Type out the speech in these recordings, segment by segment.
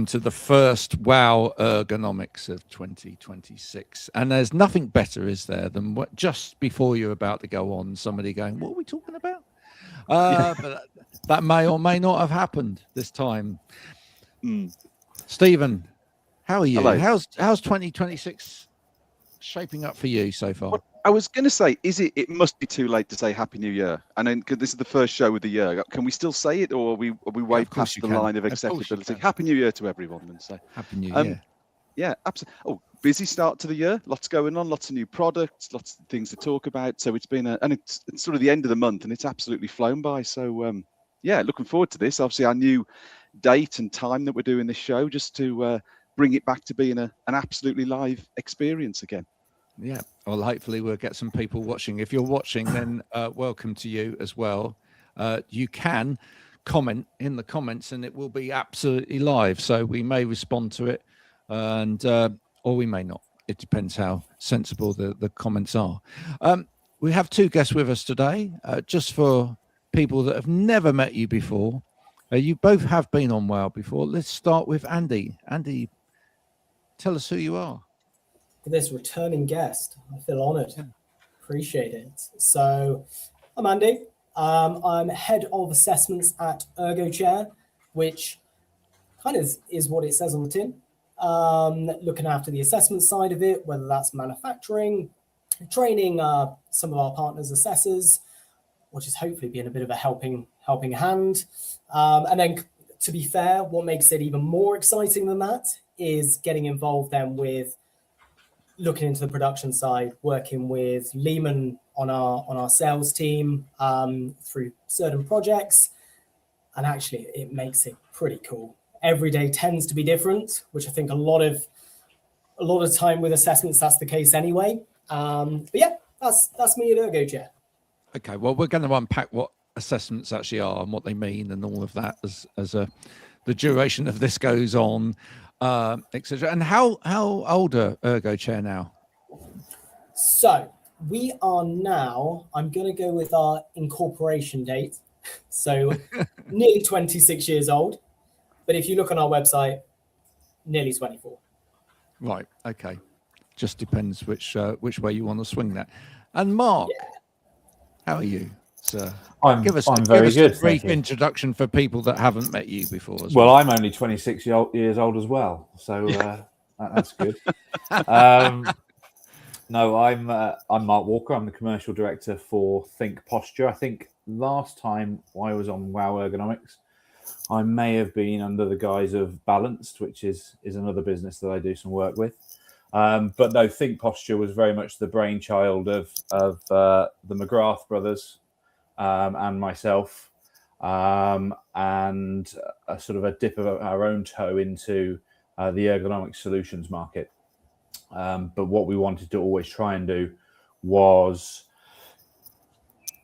To the first Wow Ergonomics of 2026. And there's nothing better, is there, than what just before you're about to go on, somebody going, what are we talking about? But that may or may not have happened this time. Stephen, how are you? Hello. How's 2026 shaping up for you so far? What I was going to say, it must be too late to say Happy New Year. And then, because this is the first show of the year, can we still say it, or are we way past the line of acceptability? Happy New Year to everyone, and say Happy New Year. Yeah, absolutely. Oh, busy start to the year. Lots going on, lots of new products, lots of things to talk about. So it's been and it's sort of the end of the month, and it's absolutely flown by. So yeah, looking forward to this. Obviously, our new date and time that we're doing this show, just to bring it back to being an absolutely live experience again. Yeah, well, hopefully we'll get some people watching. If you're watching, then welcome to you as well. You can comment in the comments, and it will be absolutely live. So we may respond to it, and or we may not. It depends how sensible the comments are. We have two guests with us today, just for people that have never met you before. You both have been on WOW before. Let's start with Andy. Andy, tell us who you are. This returning guest. I feel honored. Appreciate it. So I'm Andy. I'm head of assessments at ErgoChair, which kind of is what it says on the tin. Looking after the assessment side of it, whether that's manufacturing, training some of our partners assessors, which is hopefully being a bit of a helping hand. And then, to be fair, what makes it even more exciting than that is getting involved then with looking into the production side, working with Lehman on our sales team through certain projects. And actually, it makes it pretty cool. Every day tends to be different, which I think a lot of time with assessments, that's the case anyway. But yeah, that's me at ErgoChair. Okay, well, we're going to unpack what assessments actually are and what they mean and all of that as the duration of this goes on. Etc. And how old are ErgoChair now? So we are now, I'm going to go with our incorporation date. So nearly 26 years old. But if you look on our website, nearly 24. Right. Okay. Just depends which way you want to swing that. And Mark, how are you, sir? I'm very good. A brief introduction for people that haven't met you before. Well, I'm only 26 years old as well, so that's good. No, I'm Mark Walker. I'm the commercial director for Think Posture. I think last time I was on WOW Ergonomics, I may have been under the guise of Balanced, which is another business that I do some work with. But no, Think Posture was very much the brainchild of the McGrath brothers and myself, and a sort of a dip of our own toe into the ergonomic solutions market. But what we wanted to always try and do was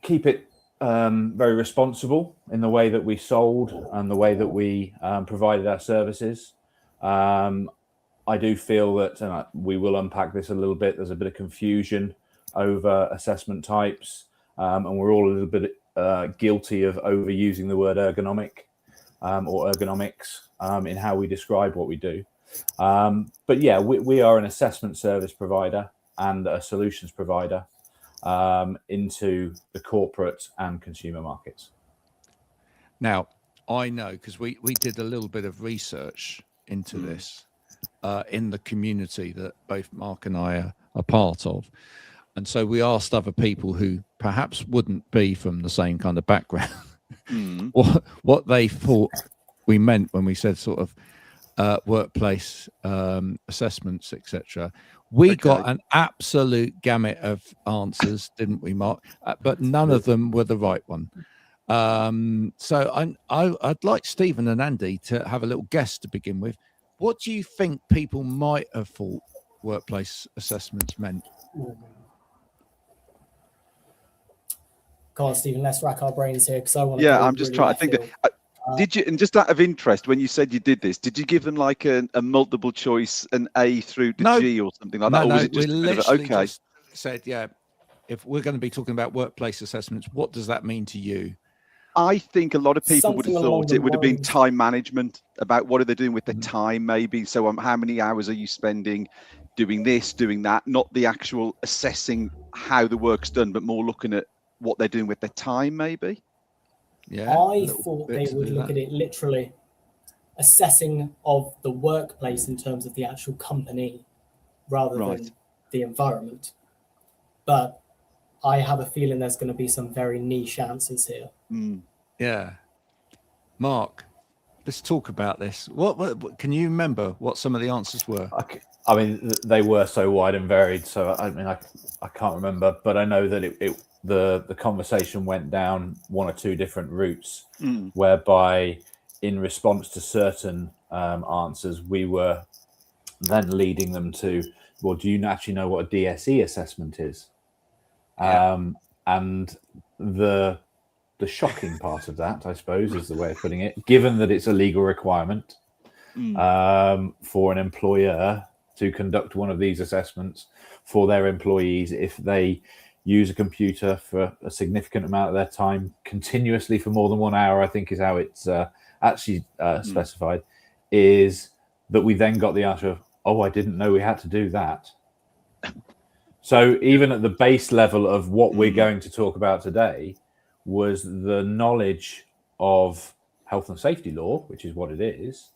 keep it very responsible in the way that we sold and the way that we provided our services. I do feel that, and we will unpack this a little bit, there's a bit of confusion over assessment types, and we're all a little bit guilty of overusing the word ergonomic or ergonomics in how we describe what we do. But yeah, we are an assessment service provider and a solutions provider into the corporate and consumer markets. Now, I know because we did a little bit of research into this in the community that both Mark and I are part of. And so we asked other people who perhaps wouldn't be from the same kind of background what they thought we meant when we said sort of workplace assessments, etc. We got an absolute gamut of answers, didn't we, Mark? But none of them were the right one. So I'd like Stephen and Andy to have a little guess to begin with. What do you think people might have thought workplace assessments meant? Come on, Stephen, let's rack our brains here because I want to. Yeah, I'm just trying. I think that. Did you, and just out of interest, when you said you did this, did you give them like a multiple choice, an A through to G or something like that? Or was it just we literally just said, yeah, if we're going to be talking about workplace assessments, what does that mean to you? I think a lot of people would have Something along thought the it would have been lines- time management, about what are they doing with their time, maybe. So how many hours are you spending doing this, doing that? Not the actual assessing how the work's done, but more looking at what they're doing with their time, maybe. Yeah, a I little thought bit they to would do look that. at it literally assessing of the workplace in terms of the actual company rather Right. than the environment. But I have a feeling there's going to be some very niche answers here. Yeah. Mark, let's talk about this. What can you remember what some of the answers were? I mean, they were so wide and varied. So I mean, I can't remember, but I know that the conversation went down one or two different routes, whereby in response to certain answers, we were then leading them to, well, do you actually know what a DSE assessment is? And the shocking part of that, I suppose, is the way of putting it, given that it's a legal requirement for an employer to conduct one of these assessments for their employees if they use a computer for a significant amount of their time continuously for more than 1 hour, I think is how it's actually specified, is that we then got the answer of, oh, I didn't know we had to do that. So even at the base level of what we're going to talk about today was the knowledge of health and safety law, which is what it is,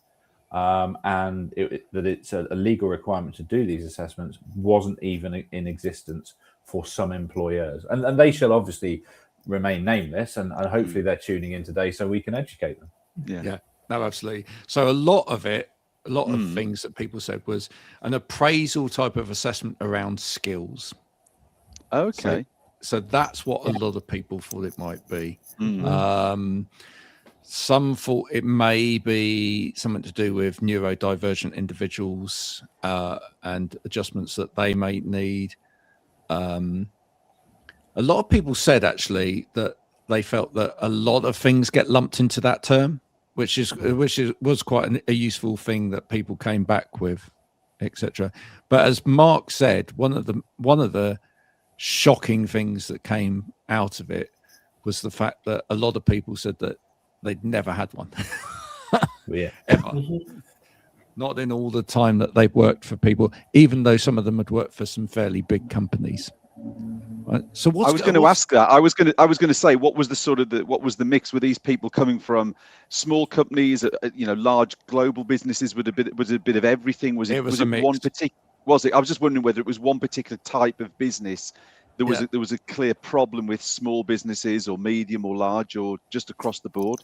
and that it's a legal requirement to do these assessments wasn't even in existence for some employers. And they shall obviously remain nameless, and hopefully they're tuning in today so we can educate them. Yeah, no, absolutely. So a lot of things that people said was an appraisal type of assessment around skills. Okay. So that's what a lot of people thought it might be. Some thought it may be something to do with neurodivergent individuals and adjustments that they may need. A lot of people said actually that they felt that a lot of things get lumped into that term, which was quite a useful thing that people came back with, etc. But as Mark said, one of the shocking things that came out of it was the fact that a lot of people said that they'd never had one. Ever. Not in all the time that they've worked for people, even though some of them had worked for some fairly big companies. Right? So I was going to ask that. I was going to say, what was the mix? Were these people coming from small companies, large global businesses? Was it a bit of everything? Was it one particular? Was it? I was just wondering whether it was one particular type of business. There was a clear problem with small businesses, or medium, or large, or just across the board.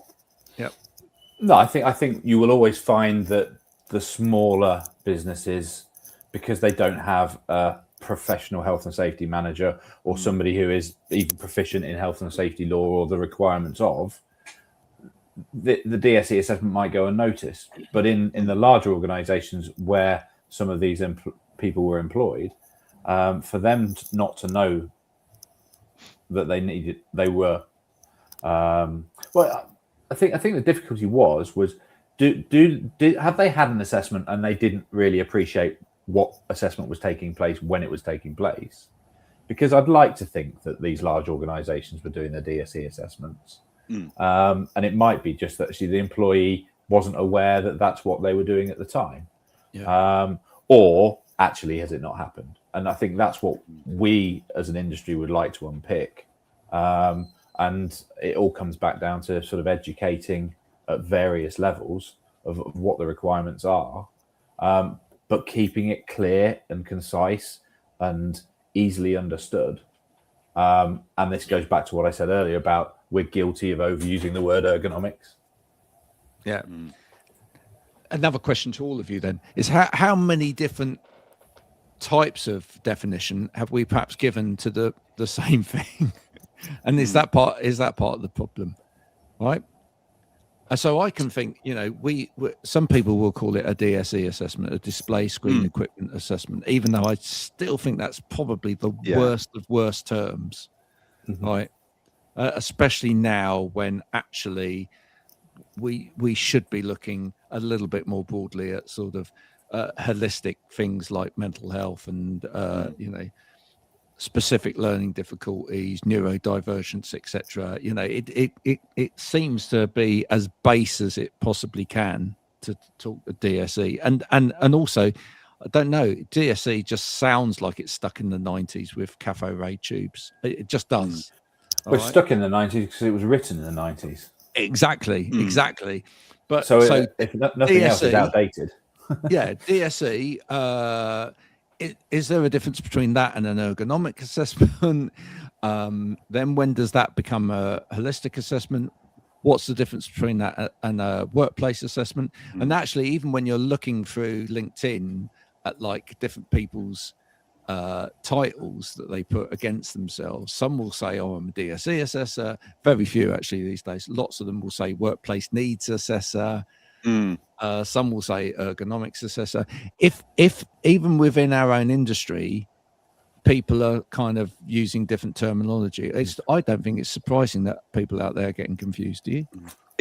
Yeah. No, I think you will always find that the smaller businesses, because they don't have a professional health and safety manager or somebody who is even proficient in health and safety law or the requirements of, the DSE assessment might go unnoticed. But in the larger organizations where some of these people were employed, for them not to know that they were I think the difficulty was have they had an assessment and they didn't really appreciate what assessment was taking place when it was taking place? Because I'd like to think that these large organizations were doing their DSE assessments, and it might be just that actually the employee wasn't aware that that's what they were doing at the time, or actually has it not happened? And I think that's what we as an industry would like to unpick. And it all comes back down to sort of educating at various levels of what the requirements are, but keeping it clear and concise and easily understood. And this goes back to what I said earlier about we're guilty of overusing the word ergonomics. Yeah. Another question to all of you then is how many different types of definition have we perhaps given to the same thing? And is that part of the problem, right? And so I can think, we some people will call it a DSE assessment, a display screen equipment assessment, even though I still think that's probably the worst of worst terms, right? Especially now when actually we should be looking a little bit more broadly at sort of holistic things like mental health and specific learning difficulties, neurodivergence, etc. You know, it seems to be as base as it possibly can to talk to DSE, and also, I don't know, DSE just sounds like it's stuck in the 90s with cathode ray tubes. It just does. We're stuck in the 90s because it was written in the 90s. Exactly. But so if nothing DSE, else is outdated. Yeah, DSE. Is there a difference between that and an ergonomic assessment? Then when does that become a holistic assessment? What's the difference between that and a workplace assessment? And actually, even when you're looking through LinkedIn at like different people's titles that they put against themselves, some will say, "Oh, I'm a DSE assessor." Very few actually these days. Lots of them will say workplace needs assessor. Some will say ergonomics assessor. If even within our own industry, people are kind of using different terminology, I don't think it's surprising that people out there are getting confused. Do you?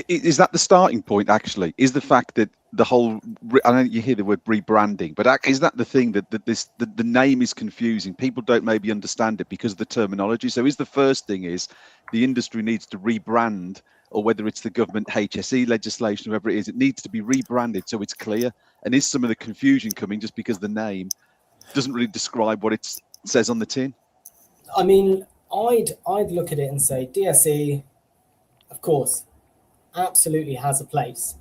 Is that the starting point? Actually, is the fact that the whole, I know you hear the word rebranding, but is that the thing that the name is confusing? People don't maybe understand it because of the terminology. So is the first thing is the industry needs to rebrand, or whether it's the government HSE legislation, whoever it is, it needs to be rebranded so it's clear. And is some of the confusion coming just because the name doesn't really describe what it says on the tin? I mean, I'd look at it and say DSE, of course, absolutely has a place.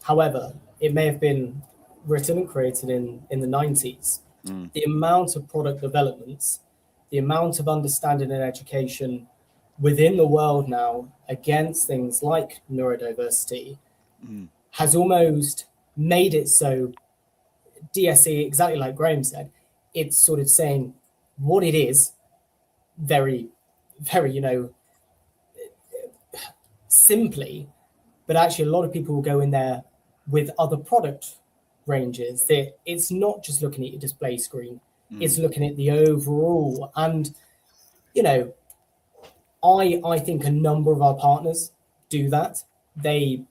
However, it may have been written and created in the 90s. The amount of product developments, the amount of understanding and education within the world now against things like neurodiversity has almost made it so DSE, exactly like Graham said, it's sort of saying what it is very, very, simply, but actually a lot of people will go in there with other product ranges. It's not just looking at your display screen, it's looking at the overall. And, I think a number of our partners do that. They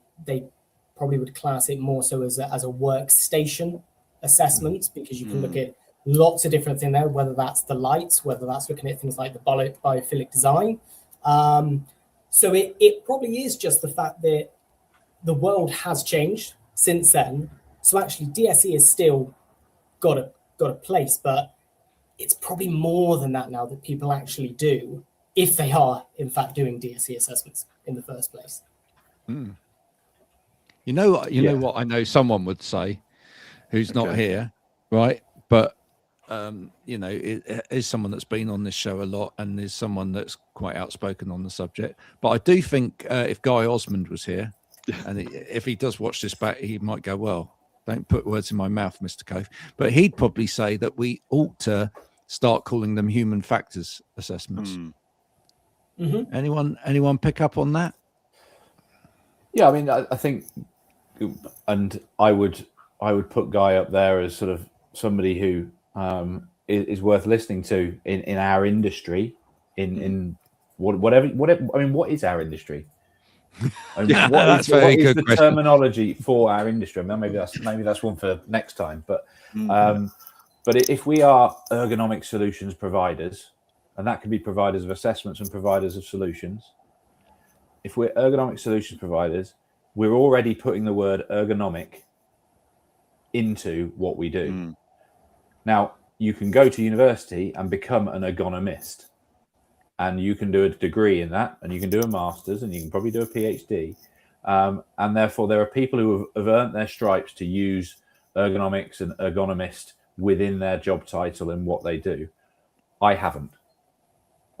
probably would class it more so as a workstation assessment, because you can look at lots of different things there, whether that's the lights, whether that's looking at things like the biophilic design. So it probably is just the fact that the world has changed since then. So actually DSE has still got a place, but it's probably more than that now that people actually do, if they are in fact doing DSE assessments in the first place. You know what I know someone would say who's not here, right? But it is someone that's been on this show a lot and is someone that's quite outspoken on the subject. But I do think if Guy Osmond was here, and if he does watch this back, he might go, "Well, don't put words in my mouth, Mr. Cove." But he'd probably say that we ought to start calling them human factors assessments. Anyone pick up on that? Yeah, I mean, I think, and I would put Guy up there as sort of somebody who is worth listening to in our industry. In whatever. I mean, what is our industry? I mean, what is the terminology for our industry? I mean, maybe that's one for next time. But if we are ergonomic solutions providers, and that can be providers of assessments and providers of solutions. If we're ergonomic solutions providers, we're already putting the word ergonomic into what we do. Now, you can go to university and become an ergonomist, and you can do a degree in that, and you can do a master's, and you can probably do a PhD. And therefore, there are people who have earned their stripes to use ergonomics and ergonomist within their job title and what they do. I haven't.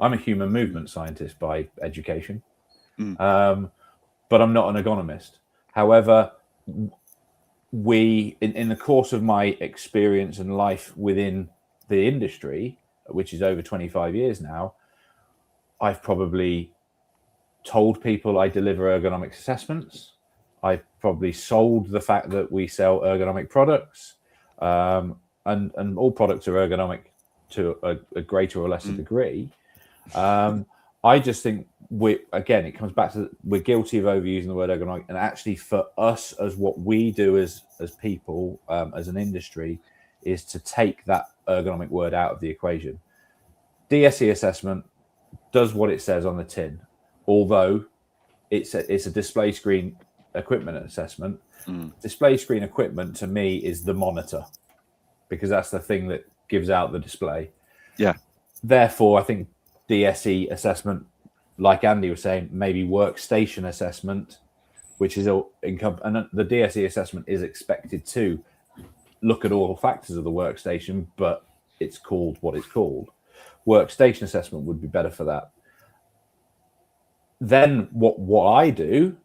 I'm a human movement scientist by education, but I'm not an ergonomist. However, in the course of my experience and life within the industry, which is over 25 years now, I've probably told people I deliver ergonomic assessments. I've probably sold the fact that we sell ergonomic products, and all products are ergonomic to a greater or lesser degree. I just think it comes back to we're guilty of overusing the word ergonomic, and actually for us as what we do as people, as an industry, is to take that ergonomic word out of the equation. DSE assessment does what it says on the tin, although it's a display screen equipment assessment. Display screen equipment to me is the monitor, because that's the thing that gives out the display. Yeah. Therefore, I think DSE assessment, like Andy was saying, maybe workstation assessment, which is and the DSE assessment is expected to look at all factors of the workstation, but it's called what it's called. Workstation assessment would be better for that. Then what I do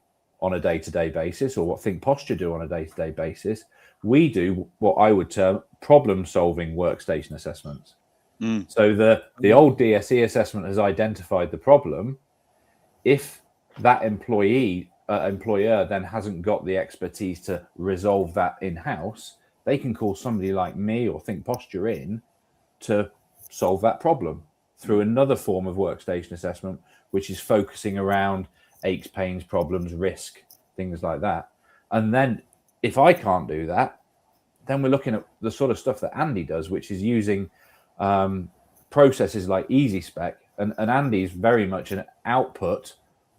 on a day-to-day basis, or what Think Posture do on a day-to-day basis, we do what I would term problem-solving workstation assessments. So the old DSE assessment has identified the problem. If that employer then hasn't got the expertise to resolve that in-house, they can call somebody like me or Think Posture in to solve that problem through another form of workstation assessment, which is focusing around aches, pains, problems, risk, things like that. And then if I can't do that, then we're looking at the sort of stuff that Andy does, which is using processes like EasySpec. And Andy's very much an output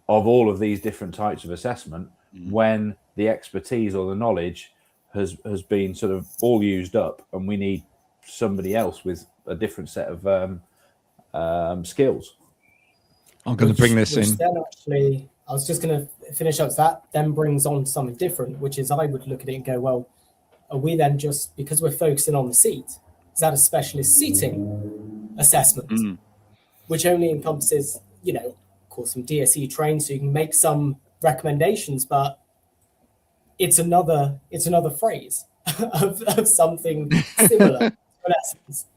of all of these different types of assessment when the expertise or the knowledge has been sort of all used up, and we need somebody else with a different set of skills. I'm going to bring this in. Then actually, I was just going to finish up. That then brings on something different, which is I would look at it and go, well, are we then just, because we're focusing on the seat, is that a specialist seating assessment, which only encompasses, of course, some DSE trained, so you can make some recommendations, but it's another phrase of something similar in essence.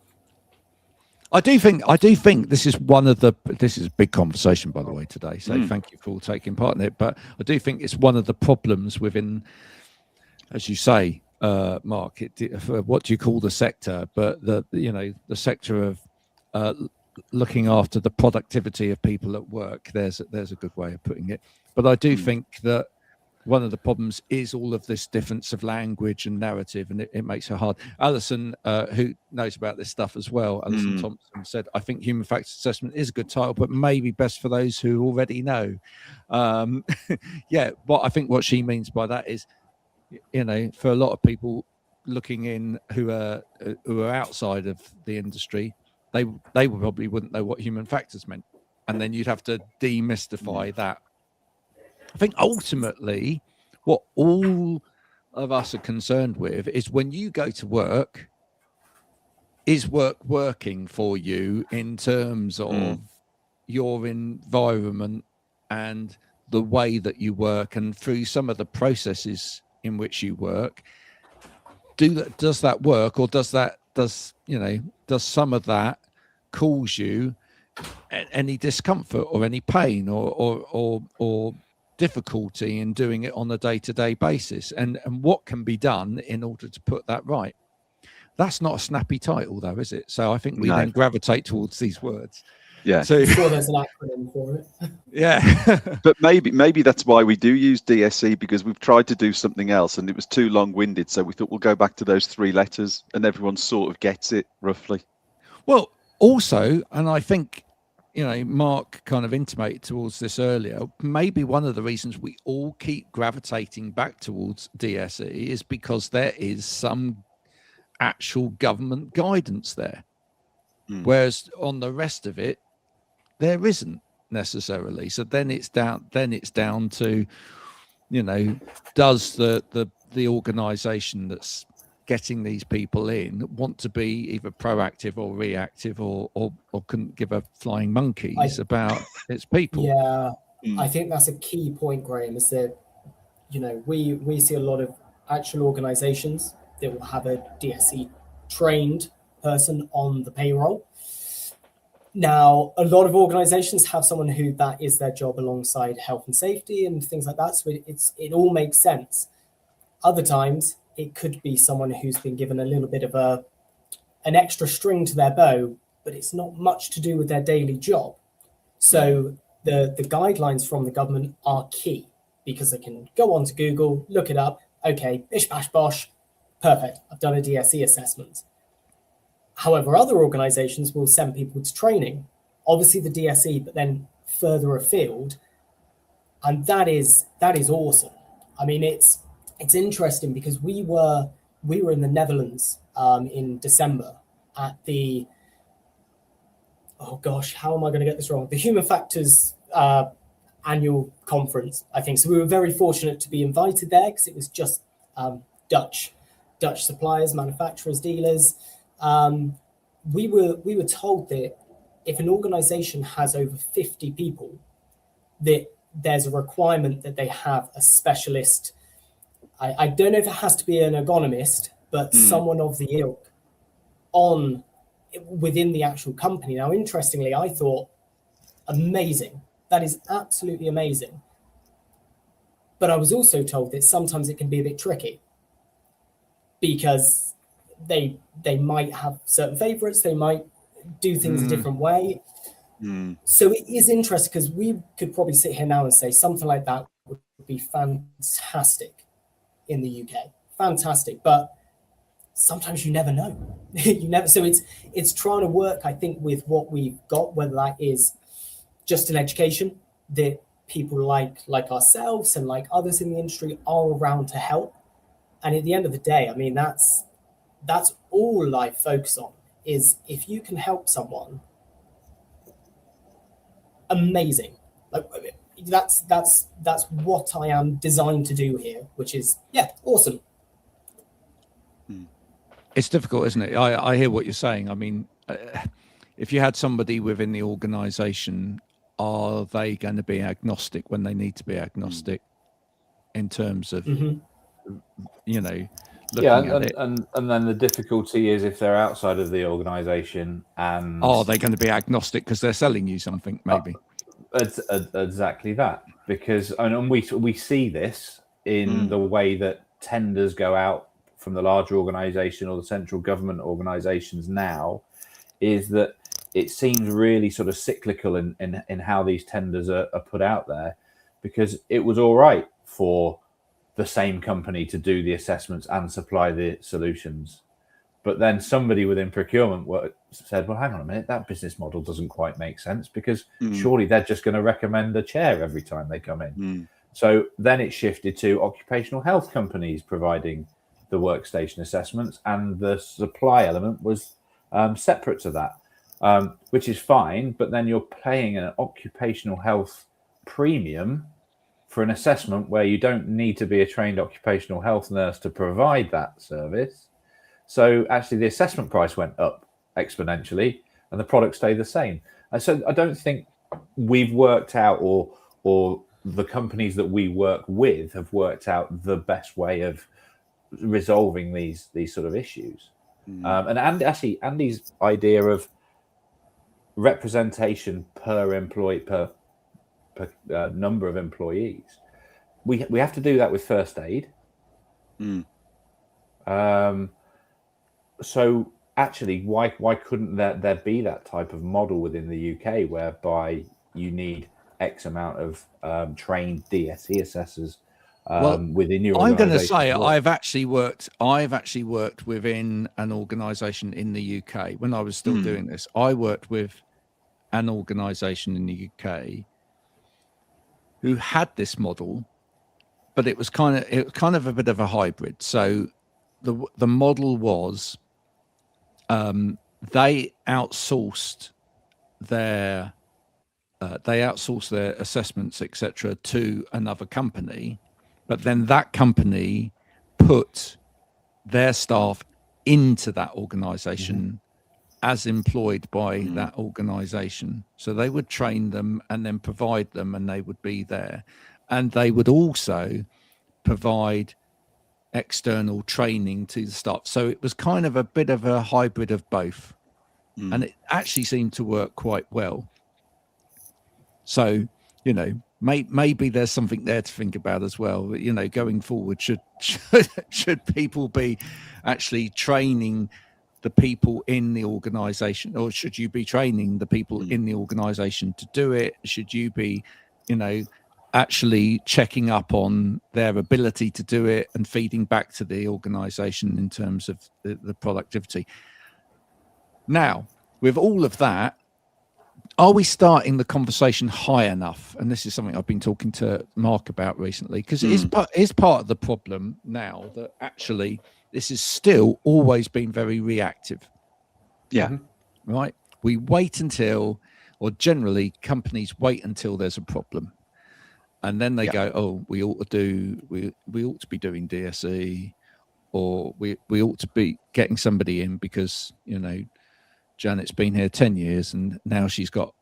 I do think this is this is a big conversation, by the way, today. So thank you for all taking part in it. But I do think it's one of the problems within, as you say, Mark, what do you call the sector? But the sector of looking after the productivity of people at work. There's a good way of putting it. But I do think that one of the problems is all of this difference of language and narrative, and it makes it hard. Alison, who knows about this stuff as well, Alison Thompson said, I think human factors assessment is a good title, but maybe best for those who already know. But I think what she means by that is, for a lot of people looking in who are outside of the industry, they probably wouldn't know what human factors meant, and then you'd have to demystify that. I think ultimately what all of us are concerned with is when you go to work, is work working for you in terms of your environment and the way that you work, and through some of the processes in which you work, does that work, or does some of that cause you any discomfort or any pain or difficulty in doing it on a day-to-day basis, and what can be done in order to put that right? That's not a snappy title, though, is it? So I think we then gravitate towards these words. Yeah. So sure, there's an acronym for it. Yeah. But maybe that's why we do use DSE, because we've tried to do something else and it was too long-winded. So we thought we'll go back to those 3 letters, and everyone sort of gets it roughly. Well, also, and I think, Mark kind of intimated towards this earlier, maybe one of the reasons we all keep gravitating back towards DSE is because there is some actual government guidance there. Whereas on the rest of it, there isn't necessarily. So then it's down to, does the organization that's getting these people in want to be either proactive or reactive, or couldn't give a flying monkeys about its people. Yeah, I think that's a key point, Graham, is that, we see a lot of actual organizations that will have a DSE trained person on the payroll. Now, a lot of organizations have someone who that is their job alongside health and safety and things like that. So it all makes sense. Other times, it could be someone who's been given a little bit of an extra string to their bow, but it's not much to do with their daily job. So the guidelines from the government are key, because they can go on to Google, look it up. Okay, bish, bash, bosh, perfect. I've done a DSE assessment. However, other organizations will send people to training, obviously the DSE, but then further afield. And that is awesome. I mean, it's interesting because we were in the Netherlands in December at the, oh gosh, how am I going to get this wrong? The Human Factors annual conference, I think. So we were very fortunate to be invited there because it was just Dutch suppliers, manufacturers, dealers. We were told that if an organization has over 50 people, that there's a requirement that they have a specialist. I don't know if it has to be an ergonomist, but someone of the ilk within the actual company. Now, interestingly, I thought, amazing. That is absolutely amazing. But I was also told that sometimes it can be a bit tricky because they might have certain favorites. They might do things a different way. So it is interesting because we could probably sit here now and say something like that would be fantastic in the UK. Fantastic. But sometimes you never know. So it's trying to work, I think, with what we've got, whether that is just an education that people like ourselves and like others in the industry are around to help. And at the end of the day, I mean, that's all I focus on is if you can help someone, amazing. Like that's what I am designed to do here, which is awesome. It's difficult, isn't it? I hear what you're saying. I mean, if you had somebody within the organization, are they going to be agnostic when they need to be agnostic in terms of looking at it? And then the difficulty is if they're outside of the organization and are they going to be agnostic because they're selling you something? Maybe it's exactly that, because and we see this in the way that tenders go out from the larger organization or the central government organizations now, is that it seems really sort of cyclical in how these tenders are put out there, because it was all right for the same company to do the assessments and supply the solutions. But then somebody within procurement said, well, hang on a minute, that business model doesn't quite make sense, because surely they're just going to recommend a chair every time they come in. So then it shifted to occupational health companies providing the workstation assessments, and the supply element was separate to that, which is fine. But then you're paying an occupational health premium for an assessment where you don't need to be a trained occupational health nurse to provide that service. So actually the assessment price went up exponentially and the product stayed the same. And so I don't think we've worked out, or the companies that we work with have worked out the best way of resolving these sort of issues. And Andy's idea of representation per employee, per number of employees, we have to do that with first aid. So actually, why couldn't there be that type of model within the UK whereby you need X amount of trained DSE assessors within your I'm going to organisation? say I've actually worked within an organisation in the UK when I was still doing this. I worked with an organisation in the UK who had this model, but it was kind of a bit of a hybrid. So the model was they outsourced their assessments, etc., to another company, but then that company put their staff into that organization as employed by that organization. So they would train them and then provide them, and they would be there. And they would also provide external training to the staff. So it was kind of a bit of a hybrid of both. And it actually seemed to work quite well. So, maybe there's something there to think about as well. Going forward, should people be actually training the people in the organization, or should you be training the people in the organization to do it? Should you be, actually checking up on their ability to do it and feeding back to the organization in terms of the productivity? Now, with all of that, are we starting the conversation high enough? And this is something I've been talking to Mark about recently, because it is part of the problem now that actually this has still always been very reactive. Yeah. Right. We wait until, or generally companies wait until there's a problem. And then they go, oh, we ought to be doing DSE, or we ought to be getting somebody in because, you know, Janet's been here 10 years and now she's got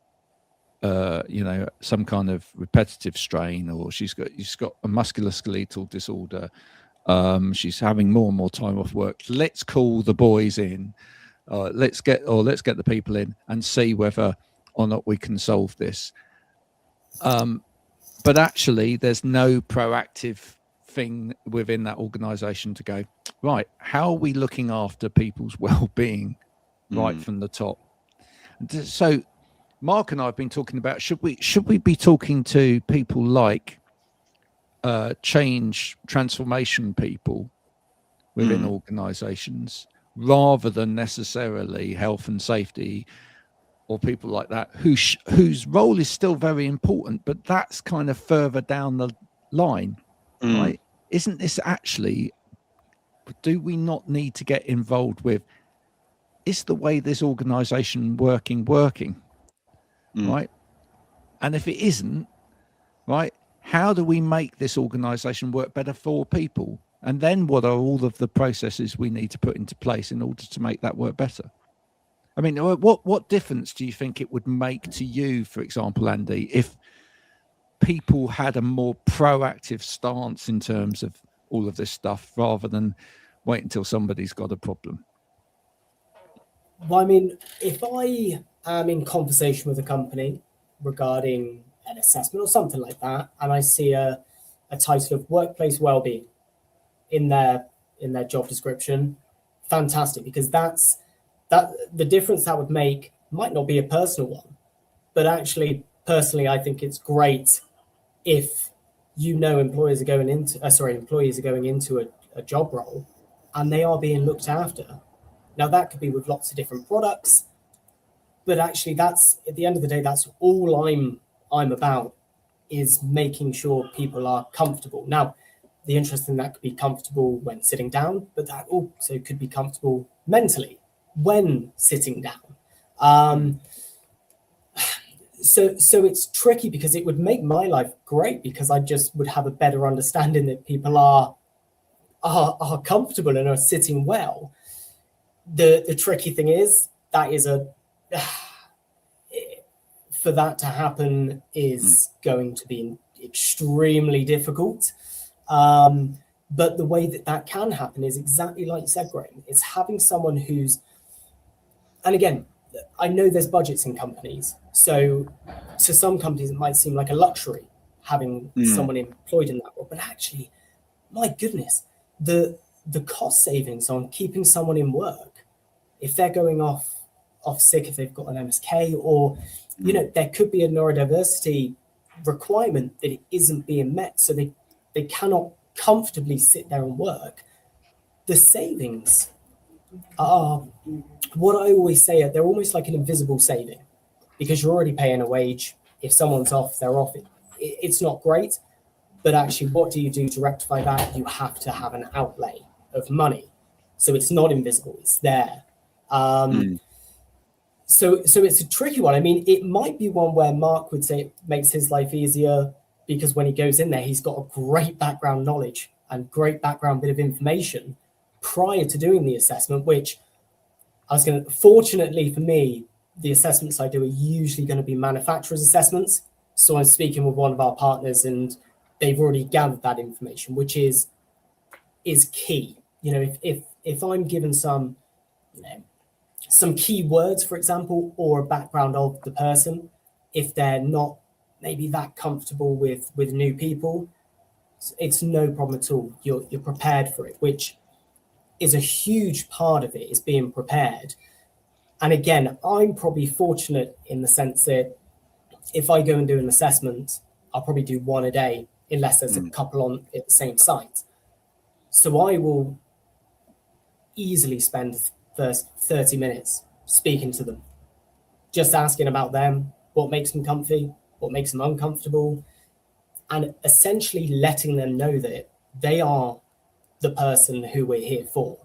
you know, some kind of repetitive strain, or she's got a musculoskeletal disorder. She's having more and more time off work. Let's call the boys in. Let's get the people in and see whether or not we can solve this. But actually, there's no proactive thing within that organization to go, right, how are we looking after people's well-being right from the top? So Mark and I have been talking about, should we be talking to people like change transformation people within organizations, rather than necessarily health and safety or people like that, whose role is still very important, but that's kind of further down the line, right? Isn't this actually, do we not need to get involved with, is the way this organization working, right? And if it isn't, right, how do we make this organization work better for people? And then what are all of the processes we need to put into place in order to make that work better? I mean, what difference do you think it would make to you, for example, Andy, if people had a more proactive stance in terms of all of this stuff, rather than wait until somebody's got a problem? Well, I mean, if I am in conversation with a company regarding an assessment or something like that, and I see a title of workplace wellbeing in their job description, fantastic, because that the difference that would make might not be a personal one, but actually personally I think it's great if employees are going into a job role and they are being looked after. Now that could be with lots of different products, but actually that's, at the end of the day, that's all I'm about, is making sure people are comfortable. Now, the interesting, that could be comfortable when sitting down, but that also could be comfortable mentally when sitting down. So it's tricky, because it would make my life great, because I just would have a better understanding that people are comfortable and are sitting well. The tricky thing is that is for that to happen is going to be extremely difficult. But the way that can happen is exactly like you said, Graham. It's having someone who's, and again, I know there's budgets in companies. So to some companies, it might seem like a luxury having someone employed in that role. But actually, my goodness, the cost savings on keeping someone in work, if they're going off sick, if they've got an MSK, or, you know, there could be a neurodiversity requirement that it isn't being met, so they cannot comfortably sit there and work. The savings are, what I always say, they're almost like an invisible saving, because you're already paying a wage. If someone's off, they're off. It's not great, but actually, what do you do to rectify that? You have to have an outlay of money. So it's not invisible, it's there. So it's a tricky one. I mean, it might be one where Mark would say it makes his life easier, because when he goes in there, he's got a great background knowledge and great background bit of information prior to doing the assessment, which fortunately for me, the assessments I do are usually going to be manufacturer's assessments. So I'm speaking with one of our partners and they've already gathered that information, which is key. You know, if I'm given some key words, for example, or a background of the person, if they're not maybe that comfortable with new people, it's no problem at all. You're prepared for it, which is a huge part of it, is being prepared. And again, I'm probably fortunate in the sense that if I go and do an assessment, I'll probably do one a day, unless there's a couple on at the same site. So I will easily spend first 30 minutes speaking to them, just asking about them, what makes them comfy, what makes them uncomfortable, and essentially letting them know that they are the person who we're here for.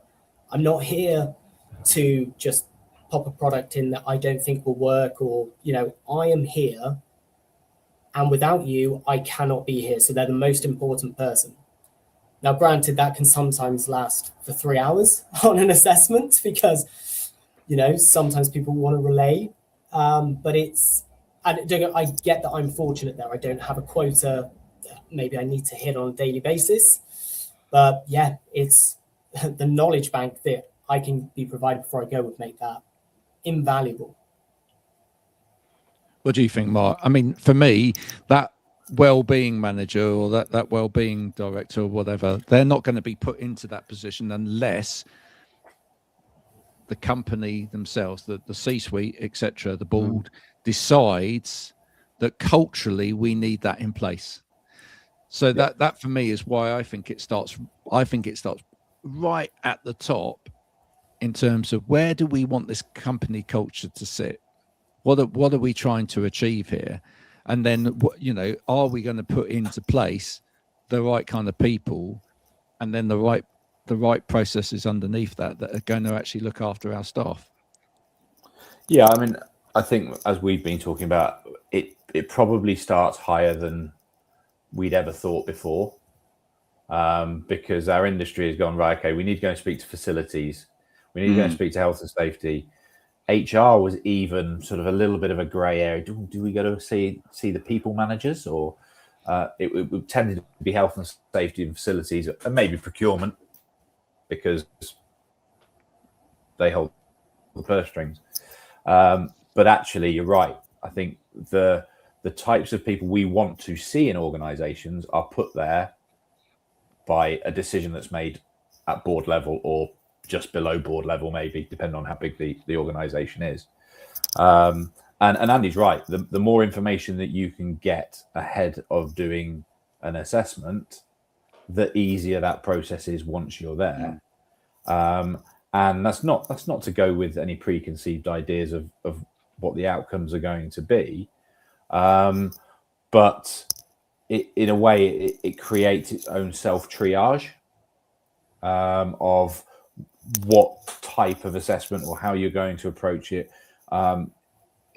I'm not here to just pop a product in that I don't think will work, or, I am here, and without you, I cannot be here. So they're the most important person. Now, granted, that can sometimes last for 3 hours on an assessment because, sometimes people want to relay, but I get that I'm fortunate there. I don't have a quota that maybe I need to hit on a daily basis. But yeah, it's the knowledge bank that I can be provided before I go would make that invaluable. What do you think, Mark? I mean, for me, that well-being manager or that well-being director or whatever, they're not going to be put into that position unless the company themselves, the C-suite, etc., the board decides that culturally we need that in place. So that for me is why I think it starts right at the top in terms of where do we want this company culture to sit? What are we trying to achieve here? And then, are we going to put into place the right kind of people, and then the right processes underneath that are going to actually look after our staff? Yeah, I mean, I think as we've been talking about, it probably starts higher than we'd ever thought before, because our industry has gone, right, okay, we need to go and speak to facilities. We need to go and speak to health and safety. HR was even sort of a little bit of a grey area. Do we go to see the people managers, or it tended to be health and safety and facilities, and maybe procurement, because they hold the purse strings. But actually, you're right. I think the types of people we want to see in organisations are put there by a decision that's made at board level or just below board level, maybe, depending on how big the organisation is. And Andy's right. The more information that you can get ahead of doing an assessment, the easier that process is once you're there. And that's not to go with any preconceived ideas of what the outcomes are going to be. But in a way, it creates its own self-triage of what type of assessment or how you're going to approach it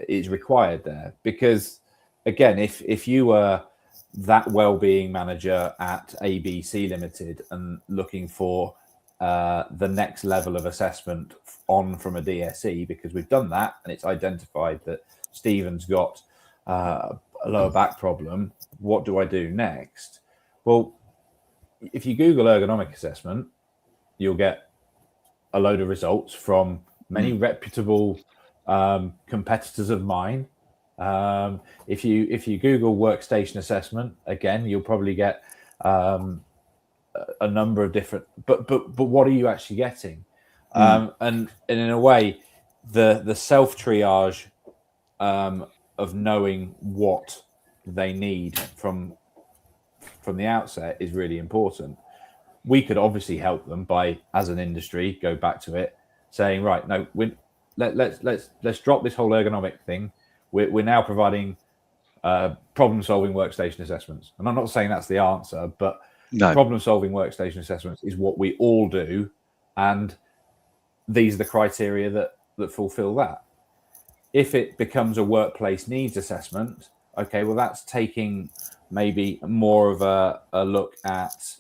is required there. Because again, if you were that well-being manager at ABC Limited and looking for the next level of assessment from a DSE, because we've done that and it's identified that Stephen's got a lower back problem, what do I do next? Well, if you Google ergonomic assessment, you'll get a load of results from many reputable competitors of mine. If you Google workstation assessment, again, you'll probably get a number of different. But what are you actually getting? And in a way, the self triage of knowing what they need from the outset is really important. We could obviously help them by, as an industry, go back to it, saying, right, no, let's drop this whole ergonomic thing. We're now providing problem-solving workstation assessments, and I'm not saying that's the answer, but problem-solving workstation assessments is what we all do, and these are the criteria that fulfill that. If it becomes a workplace needs assessment, okay, well, that's taking maybe more of a look at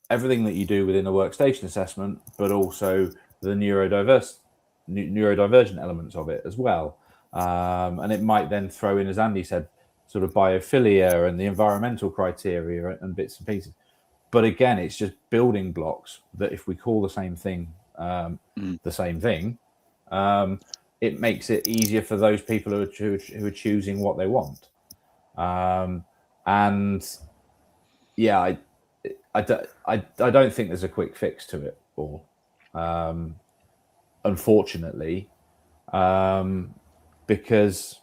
everything that you do within a workstation assessment, but also the neurodivergent elements of it as well. And it might then throw in, as Andy said, sort of biophilia and the environmental criteria and bits and pieces. But again, it's just building blocks that if we call the same thing, it makes it easier for those people who are choosing what they want. And yeah, I don't think there's a quick fix to it all, unfortunately, because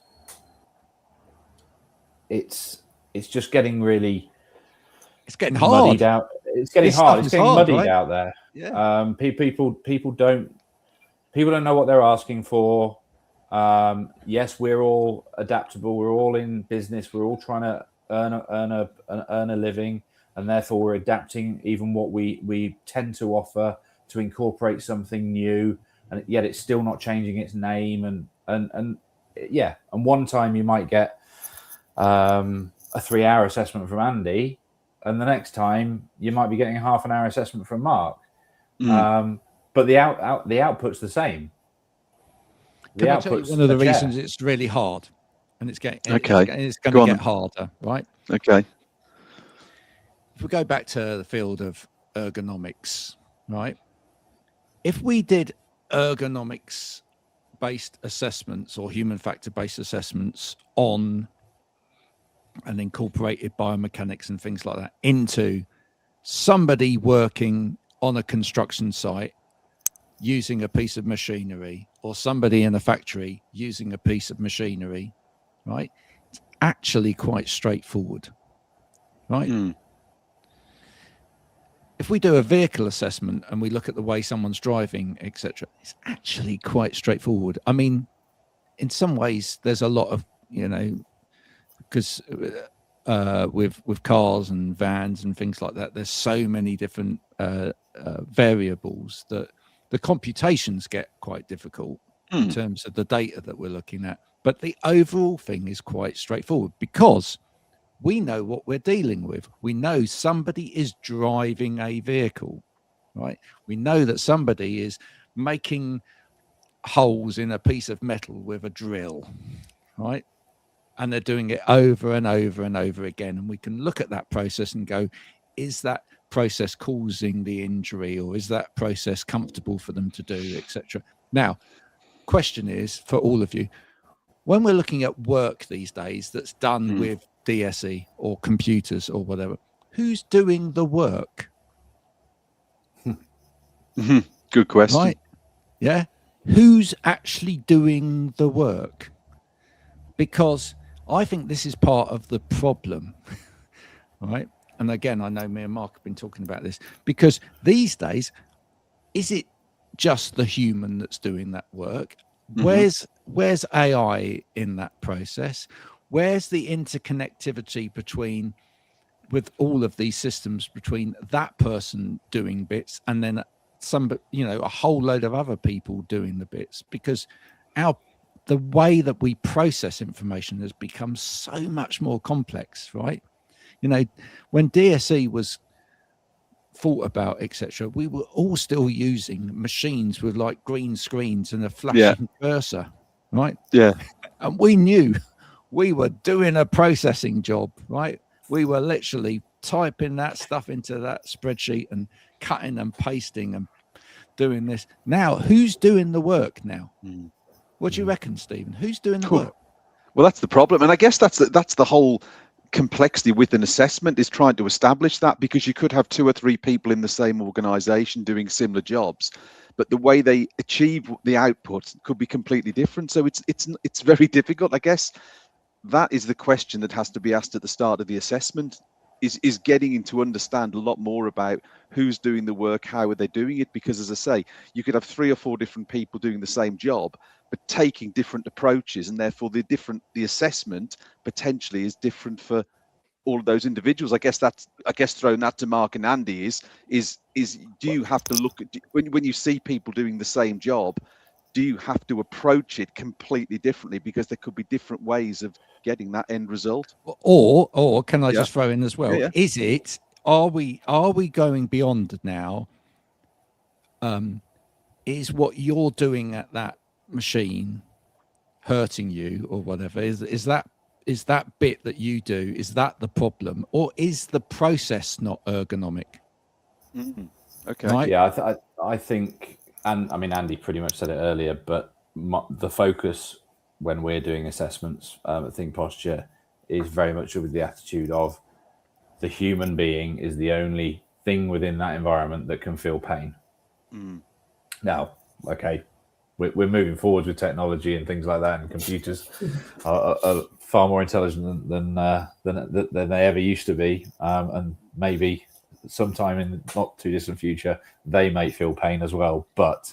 it's just getting really, it's getting hard. It's getting hard. It's getting muddied out there. Yeah. People don't people don't know what they're asking for. Yes, we're all adaptable. We're all in business. We're all trying to earn a living, and therefore we're adapting even what we tend to offer to incorporate something new, and yet it's still not changing its name. And one time you might get a 3-hour assessment from Andy, and the next time you might be getting a half an hour assessment from Mark. But the output's the same. Can I tell you one of the reasons it's really hard, and it's going to get harder, right? Okay. If we go back to the field of ergonomics, right? If we did ergonomics-based assessments or human factor-based assessments on and incorporated biomechanics and things like that into somebody working on a construction site using a piece of machinery, or somebody in a factory using a piece of machinery, right? It's actually quite straightforward, right? If we do a vehicle assessment and we look at the way someone's driving, etc., it's actually quite straightforward. I mean, in some ways, there's a lot of, because with cars and vans and things like that, there's so many different variables that the computations get quite difficult in terms of the data that we're looking at. But the overall thing is quite straightforward because we know what we're dealing with. We know somebody is driving a vehicle, right? We know that somebody is making holes in a piece of metal with a drill, right? And they're doing it over and over and over again. And we can look at that process and go, is that process causing the injury, or is that process comfortable for them to do, etc.? Now, question is for all of you, when we're looking at work these days that's done with DSE or computers or whatever, who's doing the work? Good question. Right? Yeah. Who's actually doing the work? Because I think this is part of the problem, right? And again, I know me and Mark have been talking about this, because these days, is it just the human that's doing that work? Where's AI in that process? Where's the interconnectivity with all of these systems between that person doing bits and then a whole load of other people doing the bits? Because the way that we process information has become so much more complex, right? When DSE was thought about, etc., we were all still using machines with like green screens and a flashing cursor, right? Yeah. And we knew we were doing a processing job, right? We were literally typing that stuff into that spreadsheet and cutting and pasting and doing this. Now, who's doing the work now? What do you reckon, Stephen? Who's doing the work? Well, that's the problem. And I guess that's the whole complexity with an assessment, is trying to establish that, because you could have 2 or 3 people in the same organization doing similar jobs, but the way they achieve the output could be completely different. So it's very difficult. I guess that is the question that has to be asked at the start of the assessment, is getting to understand a lot more about who's doing the work, how are they doing it? Because, as I say, you could have 3 or 4 different people doing the same job, but taking different approaches, and therefore the assessment potentially is different for all of those individuals. I guess throwing that to Mark and Andy is do you have to look at, when you see people doing the same job, do you have to approach it completely differently, because there could be different ways of getting that end result? Or can I just throw in as well? Yeah. Is it, are we going beyond now? Is what you're doing at that machine hurting you or whatever? Is that bit that you do, is that the problem, or is the process not ergonomic? Okay. Right? Yeah, I think, and I mean, Andy pretty much said it earlier, but the focus when we're doing assessments at Think Posture is very much with the attitude of the human being is the only thing within that environment that can feel pain. Now, okay, we're moving forward with technology and things like that, and computers are far more intelligent than they ever used to be, and maybe sometime in the not too distant future, they may feel pain as well. But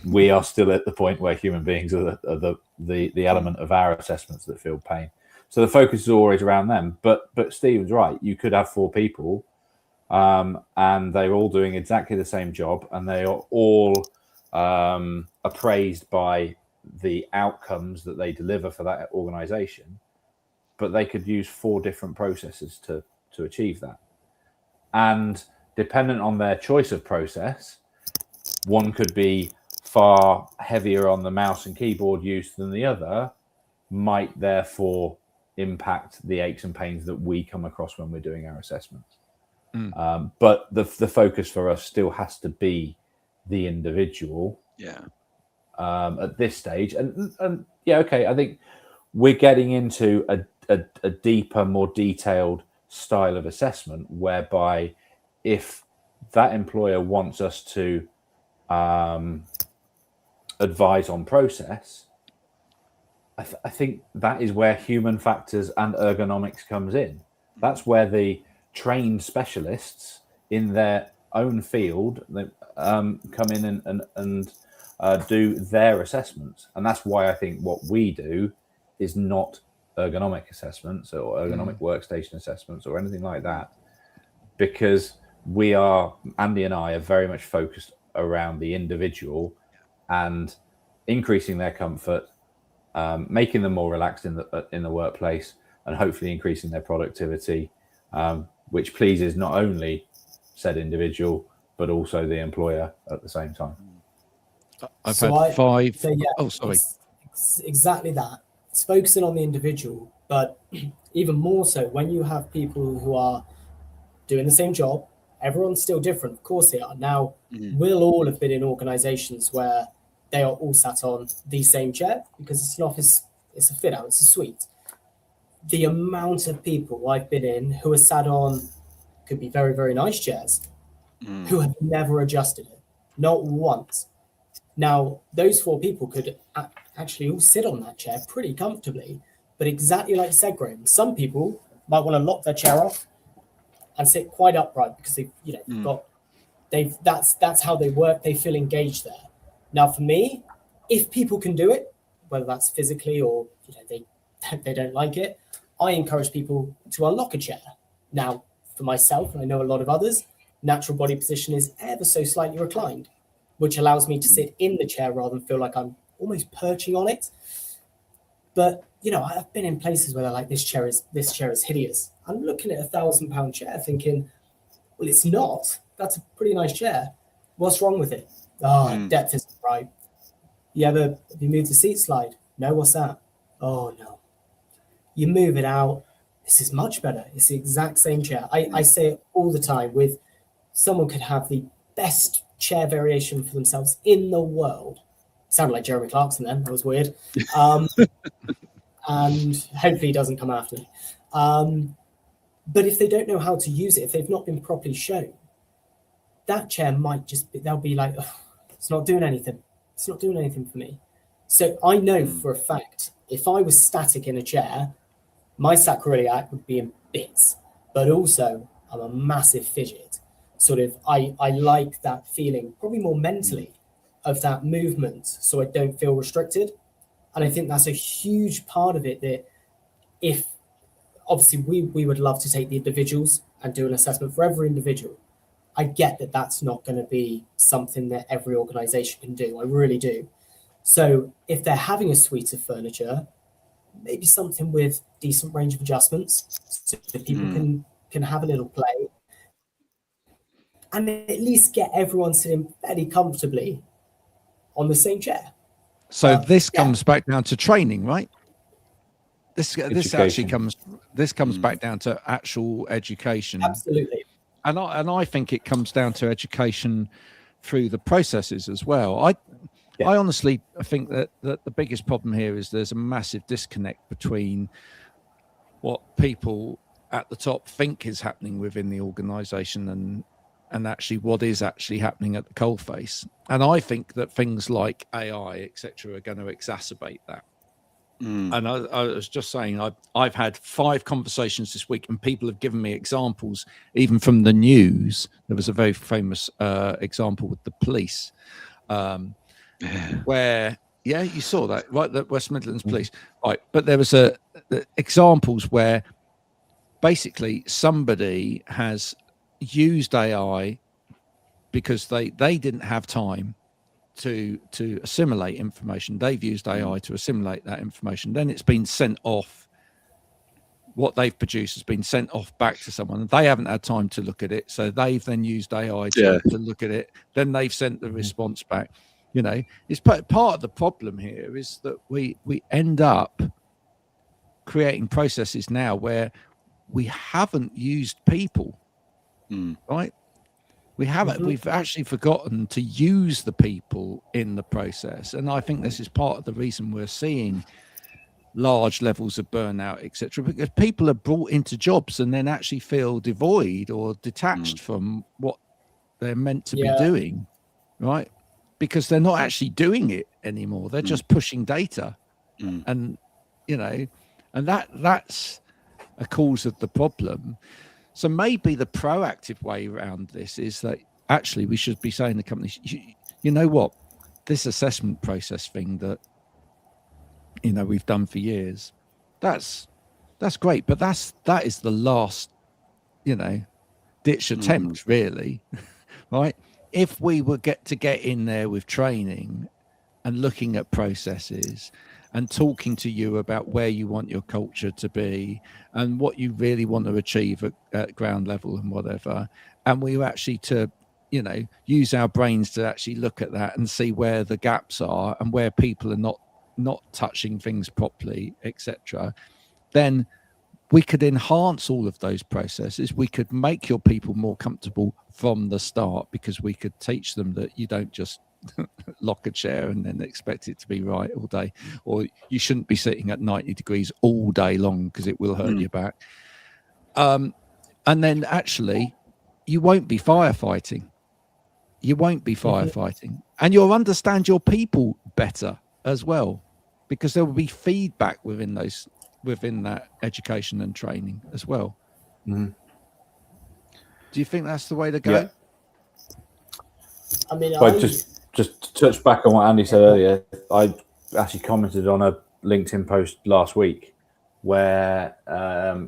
we are still at the point where human beings are the element of our assessments that feel pain. So the focus is always around them. But Stephen's right. You could have 4 people, and they're all doing exactly the same job, and they are all appraised by the outcomes that they deliver for that organization. But they could use 4 different processes to achieve that. And dependent on their choice of process, one could be far heavier on the mouse and keyboard use than the other, might therefore impact the aches and pains that we come across when we're doing our assessments. But the focus for us still has to be the individual. Yeah. At this stage, and yeah, okay, I think we're getting into a deeper, more detailed style of assessment, whereby if that employer wants us to advise on process, I think that is where human factors and ergonomics comes in. That's where the trained specialists in their own field come in and do their assessments. And that's why I think what we do is not ergonomic assessments or ergonomic workstation assessments or anything like that, because Andy and I are very much focused around the individual and increasing their comfort, making them more relaxed in the workplace, and hopefully increasing their productivity, which pleases not only said individual but also the employer at the same time. I've had 5. So yeah, oh, sorry. It's exactly that. It's focusing on the individual, but even more so when you have people who are doing the same job. Everyone's still different, of course they are. Now, we'll all have been in organizations where they are all sat on the same chair because it's an office, it's a fit out, it's a suite. The amount of people I've been in who are sat on could be very, very nice chairs who have never adjusted it, not once. Now, those 4 people could actually all sit on that chair pretty comfortably, but exactly like you said, Graham, some people might want to lock their chair off and sit quite upright because that's how they work. They feel engaged there. Now, for me, if people can do it, whether that's physically or they don't like it, I encourage people to unlock a chair. Now, for myself, and I know a lot of others, natural body position is ever so slightly reclined, which allows me to sit in the chair rather than feel like I'm almost perching on it. But I've been in places where they're like, this chair is hideous. I'm looking at £1,000 chair thinking, well, it's not. That's a pretty nice chair. What's wrong with it? Depth isn't right. Have you moved the seat slide? No, what's that? Oh no. You move it out. This is much better. It's the exact same chair. I say it all the time with someone could have the best chair variation for themselves in the world. Sounded like Jeremy Clarkson then. That was weird. And hopefully he doesn't come after me. But if they don't know how to use it, if they've not been properly shown, that chair might they'll be like, it's not doing anything. It's not doing anything for me. So I know for a fact, if I was static in a chair, my sacroiliac would be in bits, but also I'm a massive fidget. I like that feeling, probably more mentally, of that movement, so I don't feel restricted. And I think that's a huge part of it, that if obviously we would love to take the individuals and do an assessment for every individual. I get that that's not going to be something that every organization can do. I really do. So if they're having a suite of furniture, maybe something with decent range of adjustments so that people can have a little play and at least get everyone sitting fairly comfortably on the same chair. So this comes back down to training, right? This actually comes back down to actual education. Absolutely. And I think it comes down to education through the processes as well. I honestly think that the biggest problem here is there's a massive disconnect between what people at the top think is happening within the organization and actually what is actually happening at the coalface. And I think that things like AI, etc., are going to exacerbate that. Mm. And I was just saying, I've had 5 conversations this week, and people have given me examples, even from the news. There was a very famous example with the police, where, yeah, you saw that, right? The West Midlands Police, right? But there was examples where basically somebody has used AI because they didn't have time to assimilate information. They've used AI to assimilate that information. Then it's been sent off. What they've produced has been sent off back to someone. They haven't had time to look at it, so they've then used AI to look at it. Then they've sent the response back. You know, it's part of the problem here is that we end up creating processes now where we haven't used people, right? We haven't. We've actually forgotten to use the people in the process, and I think this is part of the reason we're seeing large levels of burnout, etc. Because people are brought into jobs and then actually feel devoid or detached from what they're meant to be doing, right? Because they're not actually doing it anymore. They're just pushing data, and you know, and that's a cause of the problem. So maybe the proactive way around this is that actually we should be saying to companies, you know what, this assessment process thing that, you know, we've done for years, that's great, but that is the last, you know, ditch attempt, really, right? If we were get in there with training and looking at processes and talking to you about where you want your culture to be and what you really want to achieve at ground level and whatever, and we were actually to, you know, use our brains to actually look at that and see where the gaps are and where people are not touching things properly, etc., then we could enhance all of those processes. We could make your people more comfortable from the start, because we could teach them that you don't just lock a chair and then expect it to be right all day, or you shouldn't be sitting at 90 degrees all day long because it will hurt your back. And then actually you won't be firefighting. And you'll understand your people better as well, because there will be feedback within that education and training as well. Do you think that's the way to go? I mean, just to touch back on what Andy said earlier, I actually commented on a LinkedIn post last week where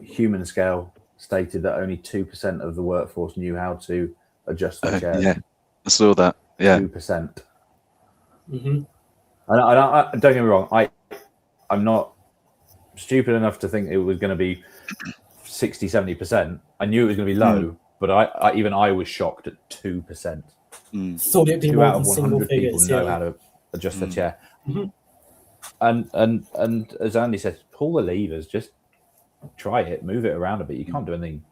Human Scale stated that only 2% of the workforce knew how to adjust their chairs. Yeah, I saw that. Yeah, 2%. And I don't get me wrong, I'm not stupid enough to think it was going to be 60-70%. I knew it was going to be low, but I was shocked at 2%. Thought it'd be 2 more out than of single 100 people figures. know how to adjust their chair. And as Andy said, pull the levers, just try it, move it around a bit. You can't do anything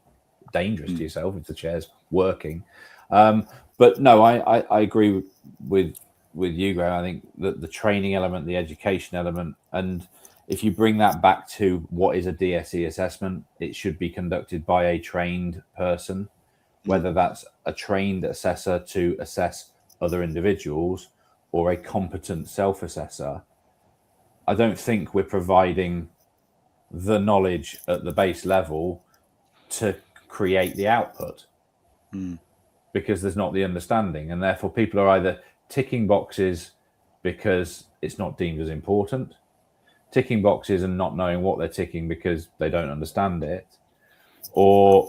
dangerous to yourself if the chair's working. But no, I agree with you, Graham. I think that the training element, the education element, and if you bring that back to what is a DSE assessment, it should be conducted by a trained person, whether that's a trained assessor to assess other individuals or a competent self-assessor. I don't think we're providing the knowledge at the base level to create the output, because there's not the understanding, and therefore people are either ticking boxes because it's not deemed as important, ticking boxes and not knowing what they're ticking because they don't understand it, or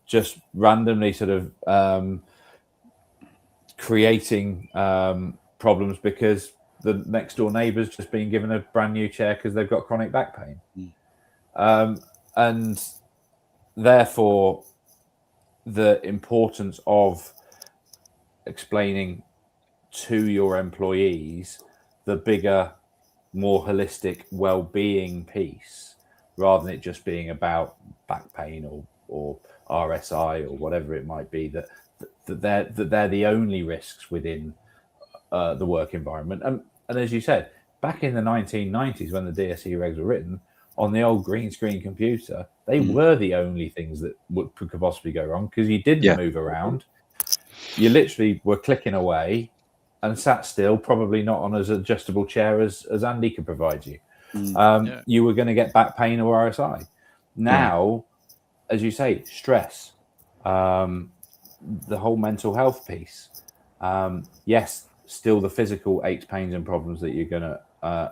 just randomly sort of creating problems because the next door neighbour's just been given a brand new chair because they've got chronic back pain. And therefore the importance of explaining to your employees the bigger, more holistic well-being piece, rather than it just being about back pain or RSI or whatever it might be, that they're the only risks within the work environment. And as you said, back in the 1990s when the DSE regs were written, on the old green screen computer, they were the only things that could possibly go wrong, because you didn't move around. You literally were clicking away and sat still, probably not on as adjustable chair as Andy could provide you. Yeah. you were going to get back pain or RSI. Now, as you say, stress, the whole mental health piece. Yes, still the physical aches, pains, and problems that you're going to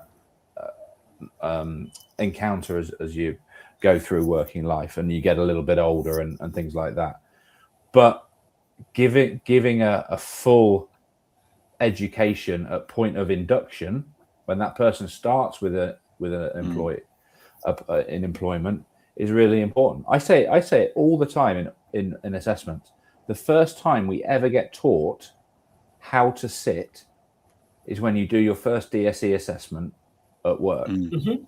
encounter as you go through working life and you get a little bit older and things like that. But giving a full education at point of induction, when that person starts with an in employment, is really important. I say it all the time in assessments. The first time we ever get taught how to sit is when you do your first DSE assessment at work. And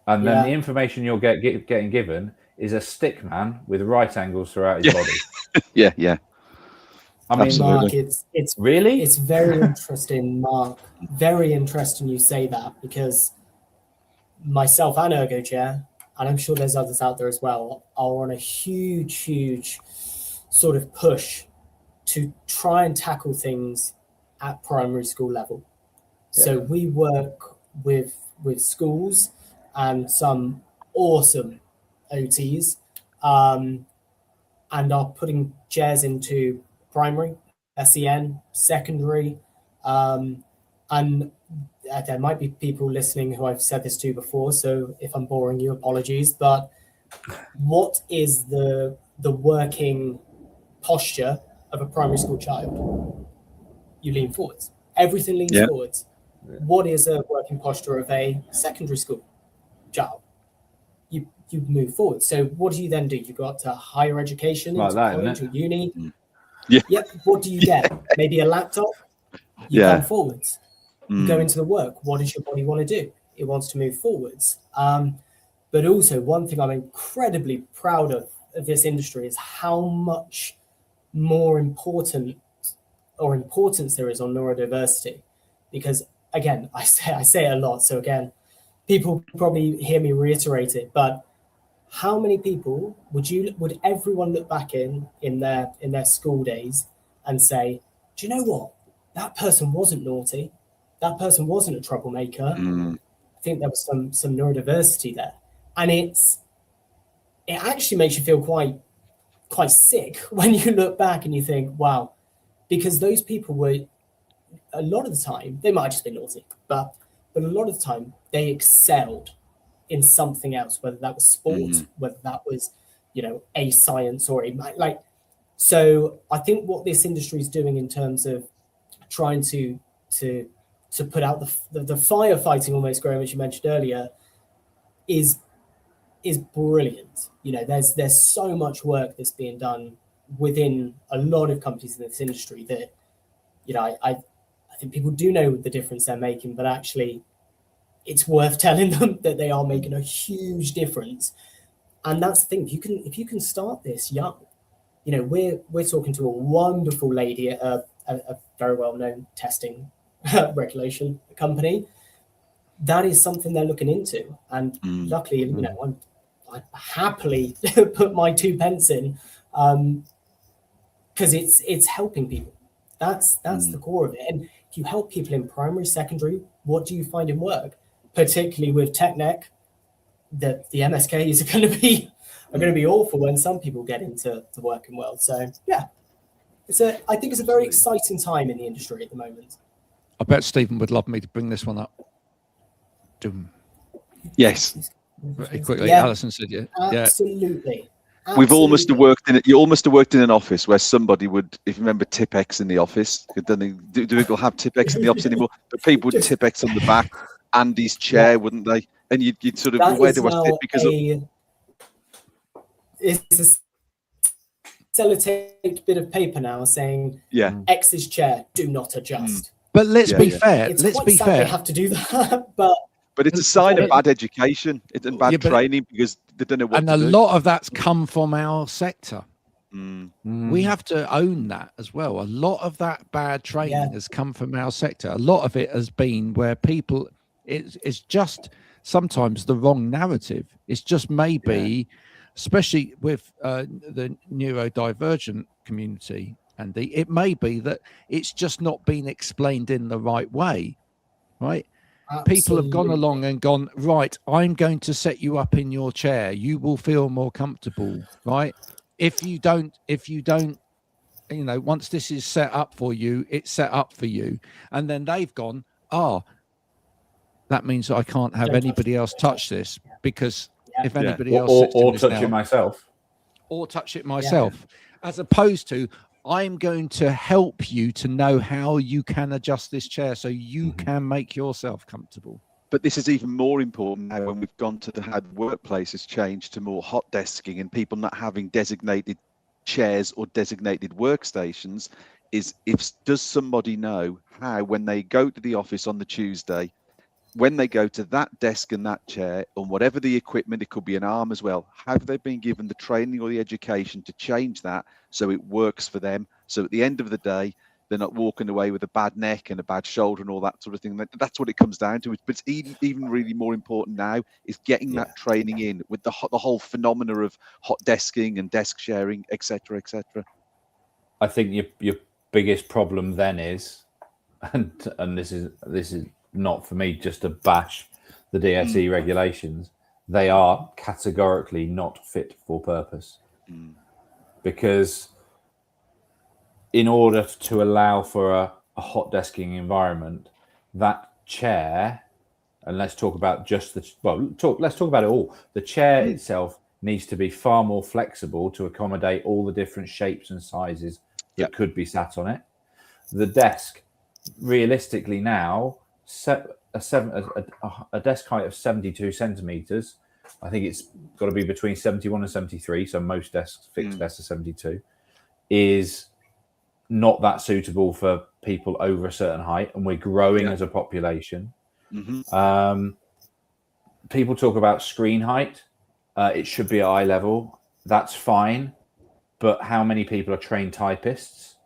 then the information you'll getting given is a stick man with right angles throughout his body. Yeah. I mean, Absolutely. Mark, it's really? It's very interesting, Mark. Very interesting you say that, because myself and ErgoChair, and I'm sure there's others out there as well, are on a huge sort of push to try and tackle things at primary school level. So we work with schools and some awesome OTs, and are putting chairs into primary, SEN, secondary, and there might be people listening who I've said this to before, so if I'm boring you, apologies, but what is the working posture of a primary school child? You lean forwards. Everything leans forwards. What is a working posture of a secondary school child? You move forward. So what do you then do? You go up to higher education, Like into that, college or isn't uni. Yeah. Yep. What do you get? Maybe a laptop. You come forwards. You go into the work. What does your body want to do? It wants to move forwards. But also, one thing I'm incredibly proud of this industry is how much more importance there is on neurodiversity. Because again, I say it a lot. So again, people probably hear me reiterate it, but how many people would everyone look back in their school days and say, do you know what? That person wasn't naughty. That person wasn't a troublemaker. I think there was some neurodiversity there. And it actually makes you feel quite sick when you look back and you think, wow, because those people were, a lot of the time, they might have just been naughty, but a lot of the time they excelled in something else, whether that was sport, whether that was, a science or so I think what this industry is doing in terms of trying to put out the firefighting almost, Graham, as you mentioned earlier, is brilliant. There's so much work that's being done within a lot of companies in this industry that, I think people do know the difference they're making, but actually it's worth telling them that they are making a huge difference. And that's the thing. If you can start this young, we're talking to a wonderful lady at a very well-known testing regulation company. That is something they're looking into. And luckily, I happily put my 2 pence in, because it's helping people. That's the core of it. And if you help people in primary, secondary, what do you find in work? Particularly with TechNec, the MSKs are going to be awful when some people get into the working world. So yeah, I think it's a very exciting time in the industry at the moment. I bet Stephen would love me to bring this one up. Doom. Yes. Very quickly, Yeah. Alison said, yeah. Absolutely. We've almost worked in. You almost have worked in an office where somebody would, if you remember Tipex in the office. Do people have Tipex in the office anymore? But people would Tipex on the back, Andy's chair, wouldn't they? And you'd sort of, That where is do I sit? now Because it's a sellotape bit of paper now saying, X's chair, do not adjust. But let's be fair. It's let's quite be sad fair. they have to do that, but it's a sign of bad education and bad training, because they don't know what to do. And a lot of that's come from our sector. Mm. We have to own that as well. A lot of that bad training has come from our sector. A lot of it has been where people, it's just sometimes the wrong narrative. It's just maybe, especially with the neurodivergent community, Andy, it may be that it's just not been explained in the right way, right? people have gone Absolutely. along and gone, right, I'm going to set you up in your chair. You will feel more comfortable, right? If you don't, once this is set up for you, it's set up for you. And then they've gone, that means I can't have Don't touch anybody it. else touch this, because Yeah. if Yeah. anybody else sits in or this touch now, it myself. or touch it myself, as opposed to, I'm going to help you to know how you can adjust this chair so you can make yourself comfortable. But this is even more important now when we've gone to how the workplace has changed to more hot desking and people not having designated chairs or designated workstations. Does somebody know how, when they go to the office on the Tuesday, when they go to that desk and that chair, and whatever the equipment, it could be an arm as well, have they been given the training or the education to change that so it works for them? So at the end of the day, they're not walking away with a bad neck and a bad shoulder and all that sort of thing. That's what it comes down to. But it's even really more important now is getting that training in with the whole phenomena of hot desking and desk sharing, etc., etc. I think your biggest problem then is, and this is not for me just to bash the DSE regulations, they are categorically not fit for purpose. Because in order to allow for a hot desking environment, that chair, and let's talk about let's talk about it all. The chair itself needs to be far more flexible to accommodate all the different shapes and sizes that could be sat on it. The desk, realistically now, a desk height of 72 centimeters. I think it's got to be between 71 and 73. So most desks, fixed desks, are 72. Is not that suitable for people over a certain height, and we're growing as a population. People talk about screen height. It should be at eye level. That's fine. But how many people are trained typists?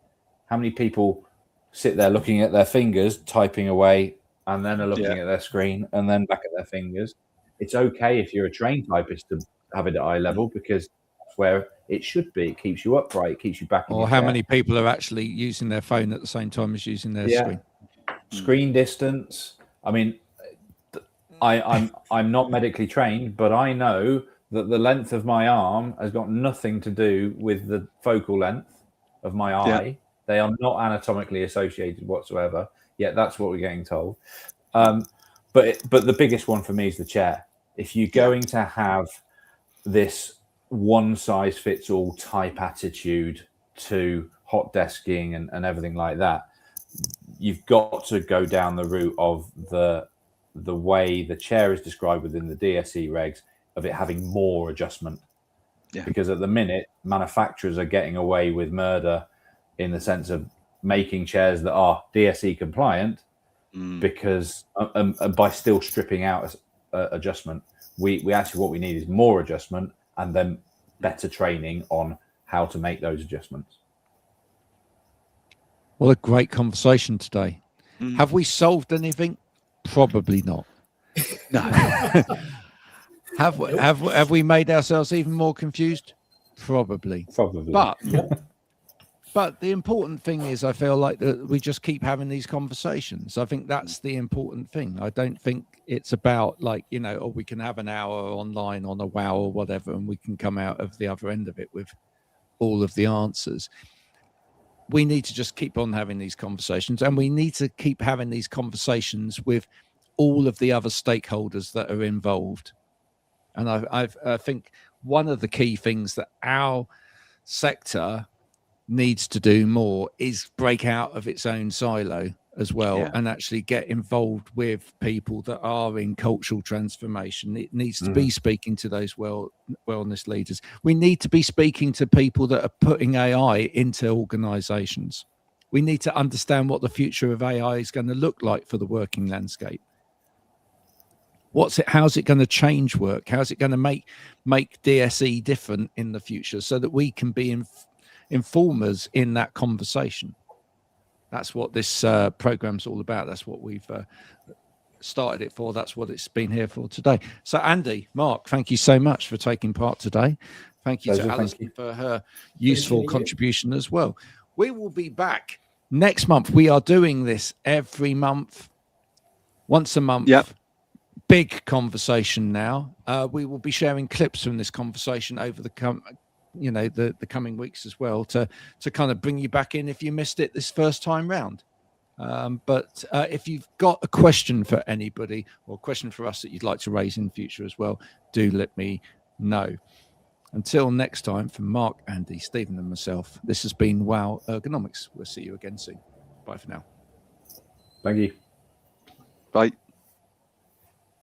How many people sit there looking at their fingers, typing away, and then are looking at their screen, and then back at their fingers? It's okay if you're a trained typist to have it at eye level, because that's where it should be. It keeps you upright. It keeps you back. Or how many people are actually using their phone at the same time as using their screen? Screen distance. I mean, I'm not medically trained, but I know that the length of my arm has got nothing to do with the focal length of my eye. They are not anatomically associated whatsoever. Yet that's what we're getting told. But the biggest one for me is the chair. If you're going to have this one size fits all type attitude to hot desking and everything like that, you've got to go down the route of the way the chair is described within the DSE regs, of it having more adjustment. Because at the minute, manufacturers are getting away with murder in the sense of making chairs that are DSE compliant, because by still stripping out adjustment. We actually, what we need is more adjustment, and then better training on how to make those adjustments. What a great conversation today. Have we solved anything? Probably not. No. Have we made ourselves even more confused? Probably. But the important thing is, I feel like that we just keep having these conversations. I think that's the important thing. I don't think it's about we can have an hour online on a WOW or whatever, and we can come out of the other end of it with all of the answers. We need to just keep on having these conversations, and we need to keep having these conversations with all of the other stakeholders that are involved. And I think one of the key things that our sector needs to do more is break out of its own silo as well, and actually get involved with people that are in cultural transformation. It needs to be speaking to those wellness leaders. We need to be speaking to people that are putting AI into organizations. We need to understand what the future of AI is going to look like for the working landscape. How's it going to change work? How's it going to make DSE different in the future, so that we can be informers in that conversation? That's what this program's all about. That's what we've started it for. That's what it's been here for today. So Andy, Mark, thank you so much for taking part today. Thank you to Alison for her useful contribution as well. We will be back next month. We are doing this every month once a month. Yep. Big conversation now. We will be sharing clips from this conversation over the coming weeks as well to kind of bring you back in if you missed it this first time round. But if you've got a question for anybody or a question for us that you'd like to raise in future as well, do let me know. Until next time, from Mark, Andy, Stephen and myself, this has been Wow Ergonomics. We'll see you again soon. Bye for now. Thank you. Bye.